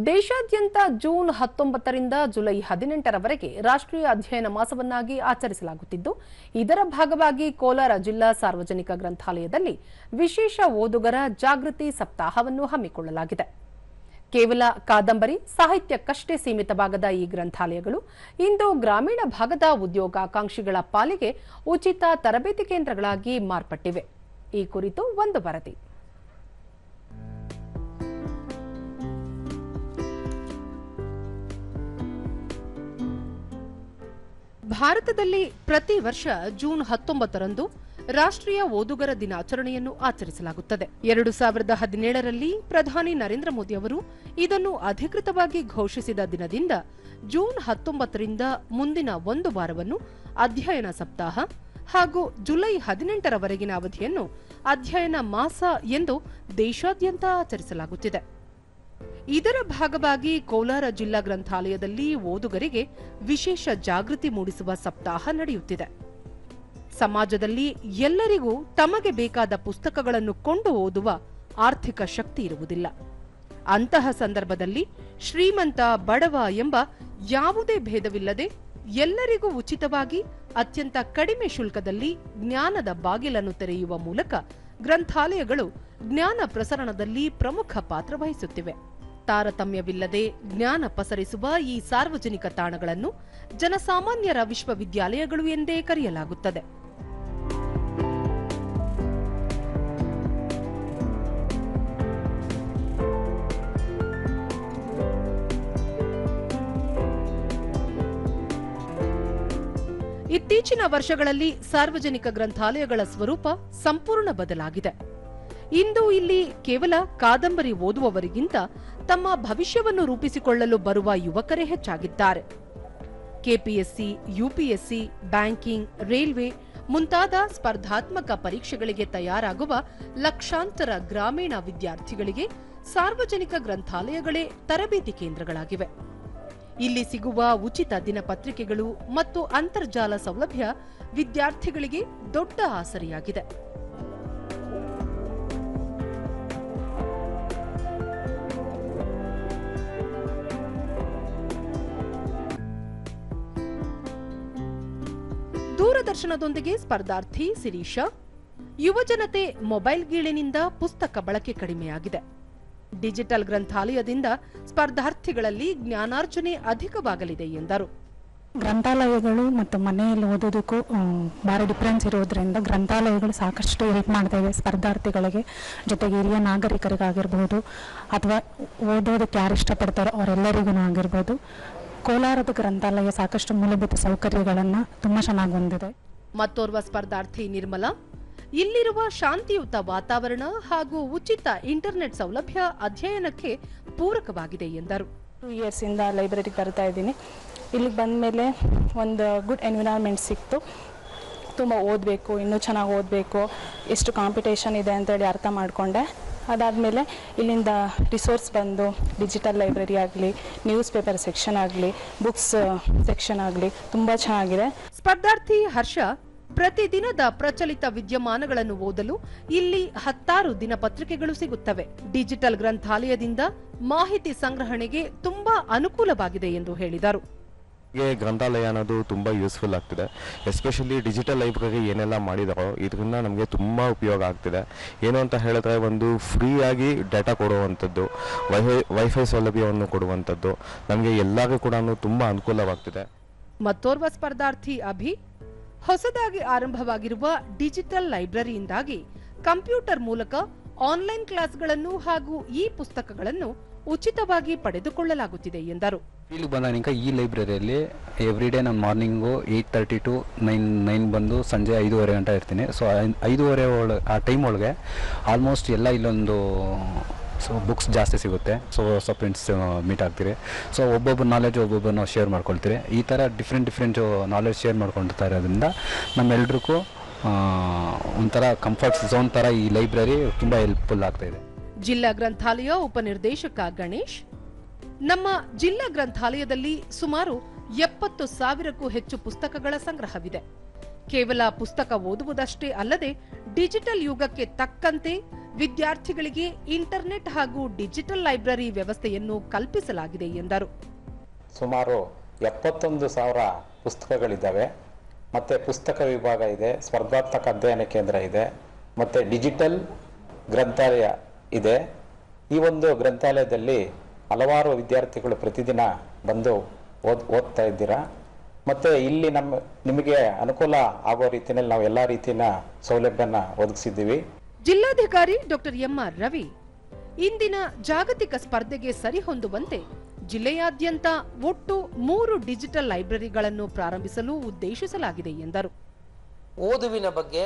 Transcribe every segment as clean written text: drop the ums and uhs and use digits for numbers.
ದೇಶಾದ್ಯಂತ June 19ರಿಂದ July 18ರವರೆಗೆ ರಾಷ್ಟ್ರೀಯ ಅಧ್ಯಯನ ಮಾಸವನ್ನಾಗಿ ಆಚರಿಸಲಾಗುತ್ತಿದ್ದು, ಇದರ ಭಾಗವಾಗಿ ಕೋಲಾರ ಜಿಲ್ಲಾ ಸಾರ್ವಜನಿಕ ಗ್ರಂಥಾಲಯದಲ್ಲಿ ವಿಶೇಷ ಓದುಗರ ಜಾಗೃತಿ ಸಪ್ತಾಹವನ್ನು ಹಮ್ಮಿಕೊಳ್ಳಲಾಗಿದೆ. ಕೇವಲ ಕಾದಂಬರಿ ಸಾಹಿತ್ಯಕ್ಕಷ್ಟೇ ಸೀಮಿತವಾಗದ ಈ ಗ್ರಂಥಾಲಯಗಳು ಇಂದು ಗ್ರಾಮೀಣ ಭಾಗದ ಉದ್ಯೋಗಾಕಾಂಕ್ಷಿಗಳ ಪಾಲಿಗೆ ಉಚಿತ ತರಬೇತಿ ಕೇಂದ್ರಗಳಾಗಿ ಮಾರ್ಪಟ್ಟಿವೆ. ಈ ಕುರಿತು ಒಂದು ವರದಿ. ಭಾರತದಲ್ಲಿ ಪ್ರತಿ ವರ್ಷ ಜೂನ್ 19ರಂದು ರಾಷ್ಟ್ರೀಯ ಓದುಗರ ದಿನಾಚರಣೆಯನ್ನು ಆಚರಿಸಲಾಗುತ್ತದೆ. 2017ರಲ್ಲಿ ಪ್ರಧಾನಿ ನರೇಂದ್ರ ಮೋದಿ ಅವರು ಇದನ್ನು ಅಧಿಕೃತವಾಗಿ ಘೋಷಿಸಿದ ದಿನದಿಂದ ಜೂನ್ 19ರಿಂದ ಮುಂದಿನ ಒಂದು ವಾರವನ್ನು ಅಧ್ಯಯನ ಸಪ್ತಾಹ ಹಾಗೂ ಜುಲೈ 18ರವರೆಗಿನ ಅವಧಿಯನ್ನು ಅಧ್ಯಯನ ಮಾಸ ಎಂದು ದೇಶಾದ್ಯಂತ ಆಚರಿಸಲಾಗುತ್ತಿದೆ. ಇದರ ಭಾಗವಾಗಿ ಕೋಲಾರ ಜಿಲ್ಲಾ ಗ್ರಂಥಾಲಯದಲ್ಲಿ ಓದುಗರಿಗೆ ವಿಶೇಷ ಜಾಗೃತಿ ಮೂಡಿಸುವ ಸಪ್ತಾಹ ನಡೆಯುತ್ತಿದೆ. ಸಮಾಜದಲ್ಲಿ ಎಲ್ಲರಿಗೂ ತಮಗೆ ಬೇಕಾದ ಪುಸ್ತಕಗಳನ್ನು ಕೊಂಡು ಓದುವ ಆರ್ಥಿಕ ಶಕ್ತಿ ಇರುವುದಿಲ್ಲ. ಅಂತಹ ಸಂದರ್ಭದಲ್ಲಿ ಶ್ರೀಮಂತ ಬಡವ ಎಂಬ ಯಾವುದೇ ಭೇದವಿಲ್ಲದೆ ಎಲ್ಲರಿಗೂ ಉಚಿತವಾಗಿ ಅತ್ಯಂತ ಕಡಿಮೆ ಶುಲ್ಕದಲ್ಲಿ ಜ್ಞಾನದ ಬಾಗಿಲನ್ನು ತೆರೆಯುವ ಮೂಲಕ ಗ್ರಂಥಾಲಯಗಳು ಜ್ಞಾನ ಪ್ರಸರಣದಲ್ಲಿ ಪ್ರಮುಖ ಪಾತ್ರ ವಹಿಸುತ್ತಿವೆ. ತಾರತಮ್ಯವಿಲ್ಲದೆ ಜ್ಞಾನ ಪಸರಿಸುವ ಈ ಸಾರ್ವಜನಿಕ ತಾಣಗಳನ್ನು ಜನಸಾಮಾನ್ಯರ ವಿಶ್ವವಿದ್ಯಾಲಯಗಳು ಎಂದೇ ಕರೆಯಲಾಗುತ್ತದೆ. ಇತ್ತೀಚಿನ ವರ್ಷಗಳಲ್ಲಿ ಸಾರ್ವಜನಿಕ ಗ್ರಂಥಾಲಯಗಳ ಸ್ವರೂಪ ಸಂಪೂರ್ಣ ಬದಲಾಗಿದೆ. ಇಂದು ಇಲ್ಲಿ ಕೇವಲ ಕಾದಂಬರಿ ಓದುವವರಿಗಿಂತ ತಮ್ಮ ಭವಿಷ್ಯವನ್ನು ರೂಪಿಸಿಕೊಳ್ಳಲು ಬರುವ ಯುವಕರೇ ಹೆಚ್ಚಾಗಿದ್ದಾರೆ. ಕೆಪಿಎಸ್ಸಿ, ಯುಪಿಎಸ್ಸಿ, ಬ್ಯಾಂಕಿಂಗ್, ರೈಲ್ವೆ ಮುಂತಾದ ಸ್ಪರ್ಧಾತ್ಮಕ ಪರೀಕ್ಷೆಗಳಿಗೆ ತಯಾರಾಗುವ ಲಕ್ಷಾಂತರ ಗ್ರಾಮೀಣ ವಿದ್ಯಾರ್ಥಿಗಳಿಗೆ ಸಾರ್ವಜನಿಕ ಗ್ರಂಥಾಲಯಗಳೇ ತರಬೇತಿ ಕೇಂದ್ರಗಳಾಗಿವೆ. ಇಲ್ಲಿ ಸಿಗುವ ಉಚಿತ ದಿನಪತ್ರಿಕೆಗಳು ಮತ್ತು ಅಂತರ್ಜಾಲ ಸೌಲಭ್ಯ ವಿದ್ಯಾರ್ಥಿಗಳಿಗೆ ದೊಡ್ಡ ಆಸರೆಯಾಗಿದೆ. ದೂರದರ್ಶನದೊಂದಿಗೆ ಸ್ಪರ್ಧಾರ್ಥಿ ಶಿರೀಷಾ, ಯುವಜನತೆ ಮೊಬೈಲ್ ಗೀಳಿನಿಂದ ಪುಸ್ತಕ ಬಳಕೆ ಕಡಿಮೆಯಾಗಿದೆ. ಡಿಜಿಟಲ್ ಗ್ರಂಥಾಲಯದಿಂದ ಸ್ಪರ್ಧಾರ್ಥಿಗಳಲ್ಲಿ ಜ್ಞಾನಾರ್ಜನೆ ಅಧಿಕವಾಗಲಿದೆ ಎಂದರು. ಗ್ರಂಥಾಲಯಗಳು ಮತ್ತು ಮನೆಯಲ್ಲಿ ಓದೋದಕ್ಕೂ ಭಾಳ ಡಿಫ್ರೆನ್ಸ್ ಇರೋದ್ರಿಂದ ಗ್ರಂಥಾಲಯಗಳು ಸಾಕಷ್ಟು ಹೆಲ್ಪ್ ಮಾಡ್ತಾ ಇದೆ ಸ್ಪರ್ಧಾರ್ಥಿಗಳಿಗೆ. ಜೊತೆಗೆ ಹಿರಿಯ ನಾಗರಿಕರಿಗಾಗಿರ್ಬೋದು ಅಥವಾ ಓದೋದಕ್ಕೆ ಯಾರು ಇಷ್ಟಪಡ್ತಾರೋ ಅವರೆಲ್ಲರಿಗೂ ಆಗಿರ್ಬೋದು. ಕೋಲಾರದ ಗ್ರಂಥಾಲಯ ಸಾಕಷ್ಟು ಮೂಲಭೂತ ಸೌಕರ್ಯಗಳನ್ನು ತುಂಬ ಚೆನ್ನಾಗಿ ಹೊಂದಿದೆ. ಮತ್ತೋರ್ವ ಸ್ಪರ್ಧಾರ್ಥಿ ನಿರ್ಮಲಾ, ಇಲ್ಲಿರುವ ಶಾಂತಿಯುತ ವಾತಾವರಣ ಹಾಗೂ ಉಚಿತ ಇಂಟರ್ನೆಟ್ ಸೌಲಭ್ಯ ಅಧ್ಯಯನಕ್ಕೆ ಪೂರಕವಾಗಿದೆ ಎಂದರು. 2 ಇಯರ್ಸಿಂದ ಲೈಬ್ರರಿಗೆ ಬರ್ತಾ ಇದ್ದೀನಿ. ಇಲ್ಲಿಗೆ ಬಂದ ಮೇಲೆ ಒಂದು ಗುಡ್ ಎನ್ವಿರಾನ್ಮೆಂಟ್ ಸಿಕ್ತು. ತುಂಬ ಓದಬೇಕು, ಇನ್ನೂ ಚೆನ್ನಾಗಿ ಓದಬೇಕು, ಎಷ್ಟು ಕಾಂಪಿಟೇಷನ್ ಇದೆ ಅಂತೇಳಿ ಅರ್ಥ ಮಾಡಿಕೊಂಡೆ. ಅದಾದಮೇಲೆ ಇಲ್ಲಿಂದ ರಿಸೋರ್ಸ್ ಬಂದು ಡಿಜಿಟಲ್ ಲೈಬ್ರರಿ ಆಗಲಿ, ನ್ಯೂಸ್ ಪೇಪರ್ ಸೆಕ್ಷನ್ ಆಗಲಿ, ಬುಕ್ಸ್ ಸೆಕ್ಷನ್ ಆಗಲಿ ತುಂಬ ಚೆನ್ನಾಗಿದೆ. ಸ್ಪರ್ಧಾರ್ಥಿ ಹರ್ಷ, ಪ್ರತಿದಿನದ ಪ್ರಚಲಿತ ವಿದ್ಯಮಾನಗಳನ್ನು ಓದಲು ಇಲ್ಲಿ 10 ದಿನಪತ್ರಿಕೆಗಳು ಸಿಗುತ್ತವೆ. ಡಿಜಿಟಲ್ ಗ್ರಂಥಾಲಯದಿಂದ ಮಾಹಿತಿ ಸಂಗ್ರಹಣೆಗೆ ತುಂಬಾ ಅನುಕೂಲವಾಗಿದೆ ಎಂದು ಹೇಳಿದರು. ಗ್ರಂಥಾಲಯ ಅನ್ನೋದು ತುಂಬ ಯೂಸ್ಫುಲ್ ಆಗ್ತಿದೆ. ಎಸ್ಪೆಷಲಿ ಡಿಜಿಟಲ್ ಲೈಬ್ರರಿ ಏನೆಲ್ಲ ಮಾಡಿದಾರೋ ಇದರಿಂದ ನಮಗೆ ತುಂಬ ಉಪಯೋಗ ಆಗ್ತಿದೆ. ಏನು ಅಂತ ಹೇಳಿದ್ರೆ, ಒಂದು ಫ್ರೀಯಾಗಿ ಡೇಟಾ ಕೊಡುವಂಥದ್ದು, ವೈಫೈ ಸೌಲಭ್ಯವನ್ನು ಕೊಡುವಂಥದ್ದು ನಮಗೆ ಎಲ್ಲರಿಗೂ ಕೂಡ ತುಂಬ ಅನುಕೂಲವಾಗ್ತಿದೆ. ಮತ್ತೋರ್ವ ಸ್ಪರ್ಧಾರ್ಥಿ ಅಭಿ, ಹೊಸದಾಗಿ ಆರಂಭವಾಗಿರುವ ಡಿಜಿಟಲ್ ಲೈಬ್ರರಿಯಿಂದಾಗಿ ಕಂಪ್ಯೂಟರ್ ಮೂಲಕ ಆನ್ಲೈನ್ ಕ್ಲಾಸ್ಗಳನ್ನು ಹಾಗೂ ಈ ಪುಸ್ತಕಗಳನ್ನು ಉಚಿತವಾಗಿ ಪಡೆದುಕೊಳ್ಳಲಾಗುತ್ತಿದೆ ಎಂದರು. ಇಲ್ಲಿ ಬಂದಾಗ ಈ ಲೈಬ್ರರಿಯಲ್ಲಿ ಎವ್ರಿ ಡೇ ನಾನು ಮಾರ್ನಿಂಗು 8:30 to 9 ಬಂದು ಸಂಜೆ 5:30 ಗಂಟೆ ಇರ್ತೀನಿ. ಸೊ 5:30 ಆ ಟೈಮ್ ಒಳಗೆ ಆಲ್ಮೋಸ್ಟ್ ಎಲ್ಲ ಇಲ್ಲೊಂದು ಬುಕ್ಸ್ ಜಾಸ್ತಿ ಸಿಗುತ್ತೆ. ಸೊ ಹೊಸ ಫ್ರೆಂಡ್ಸ್ ಮೀಟ್ ಆಗ್ತೀರಿ. ಸೊ ಒಬ್ಬೊಬ್ಬರು ನಾಲೆಜ್ ಒಬ್ಬೊಬ್ಬರು ನಾವು ಶೇರ್ ಮಾಡ್ಕೊಳ್ತೀರಿ. ಈ ಥರ ಡಿಫ್ರೆಂಟ್ ನಾಲೆಜ್ ಶೇರ್ ಮಾಡ್ಕೊಳ್ತಾ ಇರೋದ್ರಿಂದ ನಮ್ಮೆಲ್ರಿಗೂ ಒಂಥರ ಕಂಫರ್ಟ್ ಝೋನ್ ಥರ ಈ ಲೈಬ್ರರಿ ತುಂಬ ಹೆಲ್ಪ್ಫುಲ್ ಆಗ್ತಾ ಇದೆ. ಜಿಲ್ಲಾ ಗ್ರಂಥಾಲಯ ಉಪನಿರ್ದೇಶಕ ಗಣೇಶ್, ನಮ್ಮ ಜಿಲ್ಲಾ ಗ್ರಂಥಾಲಯದಲ್ಲಿ ಸುಮಾರು 70,000ಕ್ಕೂ ಹೆಚ್ಚು ಪುಸ್ತಕಗಳ ಸಂಗ್ರಹವಿದೆ. ಕೇವಲ ಪುಸ್ತಕ ಓದುವುದಷ್ಟೇ ಅಲ್ಲದೆ ಡಿಜಿಟಲ್ ಯುಗಕ್ಕೆ ತಕ್ಕಂತೆ ವಿದ್ಯಾರ್ಥಿಗಳಿಗೆ ಇಂಟರ್ನೆಟ್ ಹಾಗೂ ಡಿಜಿಟಲ್ ಲೈಬ್ರರಿ ವ್ಯವಸ್ಥೆಯನ್ನು ಕಲ್ಪಿಸಲಾಗಿದೆ ಎಂದರು. ಸುಮಾರು 71,000 ಪುಸ್ತಕಗಳಿದ್ದಾವೆ. ಮತ್ತು ಪುಸ್ತಕ ವಿಭಾಗ ಇದೆ, ಸ್ಪರ್ಧಾತ್ಮಕ ಅಧ್ಯಯನ ಕೇಂದ್ರ ಇದೆ, ಮತ್ತು ಡಿಜಿಟಲ್ ಗ್ರಂಥಾಲಯ ಇದೆ. ಈ ಒಂದು ಗ್ರಂಥಾಲಯದಲ್ಲಿ ಹಲವಾರು ವಿದ್ಯಾರ್ಥಿಗಳು ಪ್ರತಿದಿನ ಬಂದು ಓದ್ತಾ ಇದ್ದೀರಾ. ಮತ್ತು ಇಲ್ಲಿ ನಿಮಗೆ ಅನುಕೂಲ ಆಗೋ ರೀತಿಯಲ್ಲಿ ನಾವು ಎಲ್ಲ ರೀತಿಯ ಸೌಲಭ್ಯನ ಒದಗಿಸಿದ್ದೀವಿ. ಜಿಲ್ಲಾಧಿಕಾರಿ ಡಾಕ್ಟರ್ ಎಂಆರ್ ರವಿ ಇಂದಿನ ಜಾಗತಿಕ ಸ್ಪರ್ಧೆಗೆ ಸರಿಹೊಂದುವಂತೆ ಜಿಲ್ಲೆಯಾದ್ಯಂತ ಒಟ್ಟು 3 ಡಿಜಿಟಲ್ ಲೈಬ್ರರಿಗಳನ್ನು ಪ್ರಾರಂಭಿಸಲು ಉದ್ದೇಶಿಸಲಾಗಿದೆ ಎಂದರು. ಓದುವಿನ ಬಗ್ಗೆ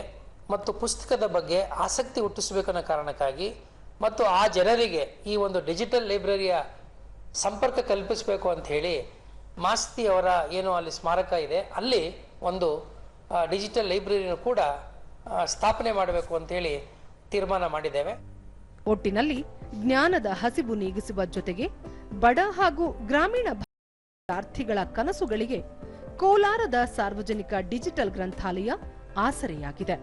ಮತ್ತು ಪುಸ್ತಕದ ಬಗ್ಗೆ ಆಸಕ್ತಿ ಹುಟ್ಟಿಸಬೇಕನ್ನೋ ಕಾರಣಕ್ಕಾಗಿ ಮತ್ತು ಆ ಜನರಿಗೆ ಈ ಒಂದು ಡಿಜಿಟಲ್ ಲೈಬ್ರರಿಯ ಸಂಪರ್ಕ ಕಲ್ಪಿಸಬೇಕು ಅಂತ ಹೇಳಿ ಮಾಸ್ತಿ ಅವರ ಏನು ಅಲ್ಲಿ ಸ್ಮಾರಕ ಇದೆ, ಅಲ್ಲಿ ಒಂದು ಡಿಜಿಟಲ್ ಲೈಬ್ರರಿಯನ್ನು ಕೂಡ ಸ್ಥಾಪನೆ ಮಾಡಬೇಕು ಅಂತ ಹೇಳಿ ತೀರ್ಮಾನ ಮಾಡಿದ್ದೇವೆ. ಒಟ್ಟಿನಲ್ಲಿ ಜ್ಞಾನದ ಹಸಿವು ನೀಗಿಸುವ ಜೊತೆಗೆ ಬಡ ಹಾಗೂ ಗ್ರಾಮೀಣ ವಿದ್ಯಾರ್ಥಿಗಳ ಕನಸುಗಳಿಗೆ ಕೋಲಾರದ ಸಾರ್ವಜನಿಕ ಡಿಜಿಟಲ್ ಗ್ರಂಥಾಲಯ ಆಸರೆಯಾಗಿದೆ.